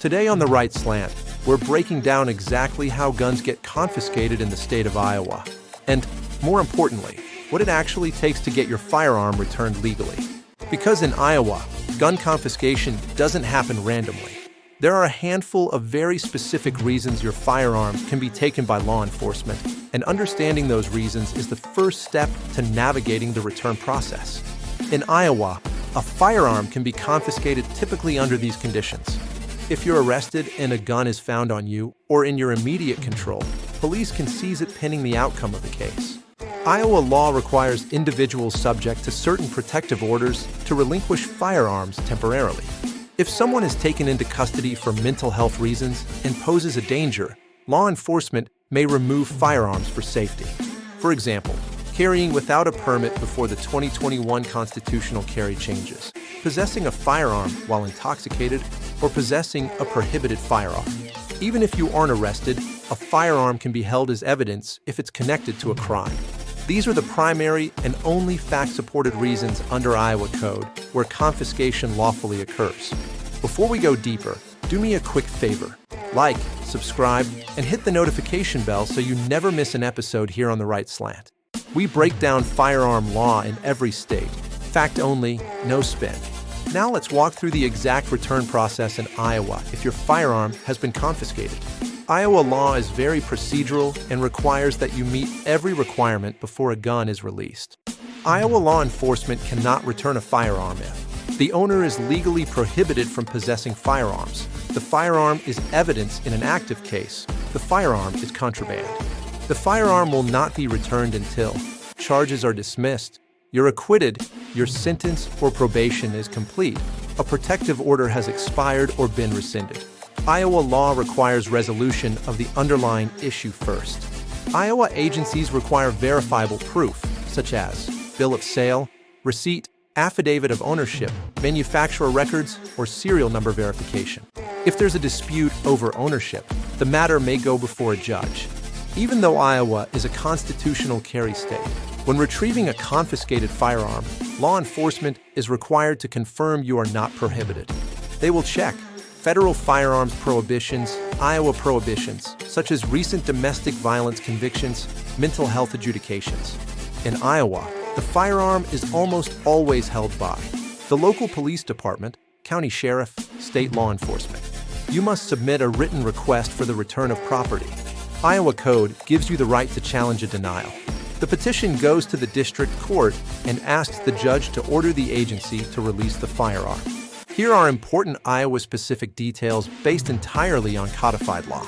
Today on The Right Slant, we're breaking down exactly how guns get confiscated in the state of Iowa, and, more importantly, what it actually takes to get your firearm returned legally. Because in Iowa, gun confiscation doesn't happen randomly. There are a handful of very specific reasons your firearm can be taken by law enforcement, and understanding those reasons is the first step to navigating the return process. In Iowa, a firearm can be confiscated typically under these conditions. If you're arrested and a gun is found on you or in your immediate control, police can seize it pending the outcome of the case. Iowa law requires individuals subject to certain protective orders to relinquish firearms temporarily. If someone is taken into custody for mental health reasons and poses a danger, law enforcement may remove firearms for safety. For example, carrying without a permit before the 2021 constitutional carry changes, possessing a firearm while intoxicated, or possessing a prohibited firearm. Even if you aren't arrested, a firearm can be held as evidence if it's connected to a crime. These are the primary and only fact-supported reasons under Iowa Code where confiscation lawfully occurs. Before we go deeper, do me a quick favor. Like, subscribe, and hit the notification bell so you never miss an episode here on The Right Slant. We break down firearm law in every state. Fact only, no spin. Now let's walk through the exact return process in Iowa if your firearm has been confiscated. Iowa law is very procedural and requires that you meet every requirement before a gun is released. Iowa law enforcement cannot return a firearm if the owner is legally prohibited from possessing firearms, the firearm is evidence in an active case, the firearm is contraband. The firearm will not be returned until charges are dismissed, you're acquitted, your sentence or probation is complete, a protective order has expired or been rescinded. Iowa law requires resolution of the underlying issue first. Iowa agencies require verifiable proof, such as bill of sale, receipt, affidavit of ownership, manufacturer records, or serial number verification. If there's a dispute over ownership, the matter may go before a judge. Even though Iowa is a constitutional carry state, when retrieving a confiscated firearm, law enforcement is required to confirm you are not prohibited. They will check federal firearms prohibitions, Iowa prohibitions, such as recent domestic violence convictions, mental health adjudications. In Iowa, the firearm is almost always held by the local police department, county sheriff, state law enforcement. You must submit a written request for the return of property. Iowa Code gives you the right to challenge a denial. The petition goes to the district court and asks the judge to order the agency to release the firearm. Here are important Iowa-specific details based entirely on codified law.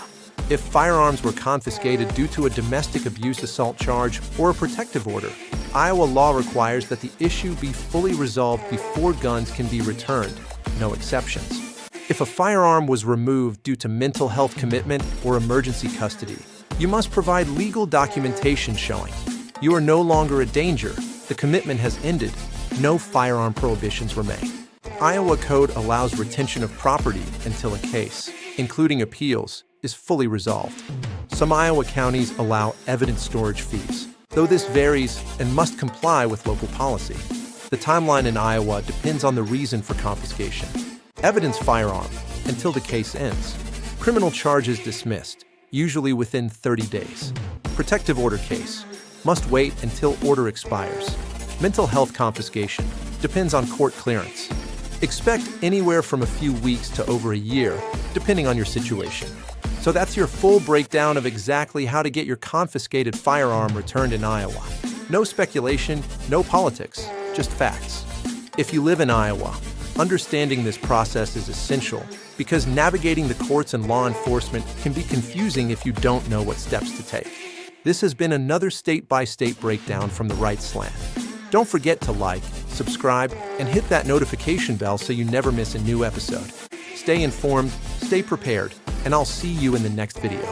If firearms were confiscated due to a domestic abuse assault charge or a protective order, Iowa law requires that the issue be fully resolved before guns can be returned, no exceptions. If a firearm was removed due to mental health commitment or emergency custody, you must provide legal documentation showing you are no longer a danger, the commitment has ended, no firearm prohibitions remain. Iowa Code allows retention of property until a case, including appeals, is fully resolved. Some Iowa counties allow evidence storage fees, though this varies and must comply with local policy. The timeline in Iowa depends on the reason for confiscation. Evidence firearm, until the case ends. Criminal charges dismissed, usually within 30 days. Protective order case, must wait until order expires. Mental health confiscation, depends on court clearance. Expect anywhere from a few weeks to over a year, depending on your situation. So that's your full breakdown of exactly how to get your confiscated firearm returned in Iowa. No speculation, no politics, just facts. If you live in Iowa, understanding this process is essential because navigating the courts and law enforcement can be confusing if you don't know what steps to take. This has been another state-by-state breakdown from The Right Slant. Don't forget to like, subscribe, and hit that notification bell so you never miss a new episode. Stay informed, stay prepared, and I'll see you in the next video.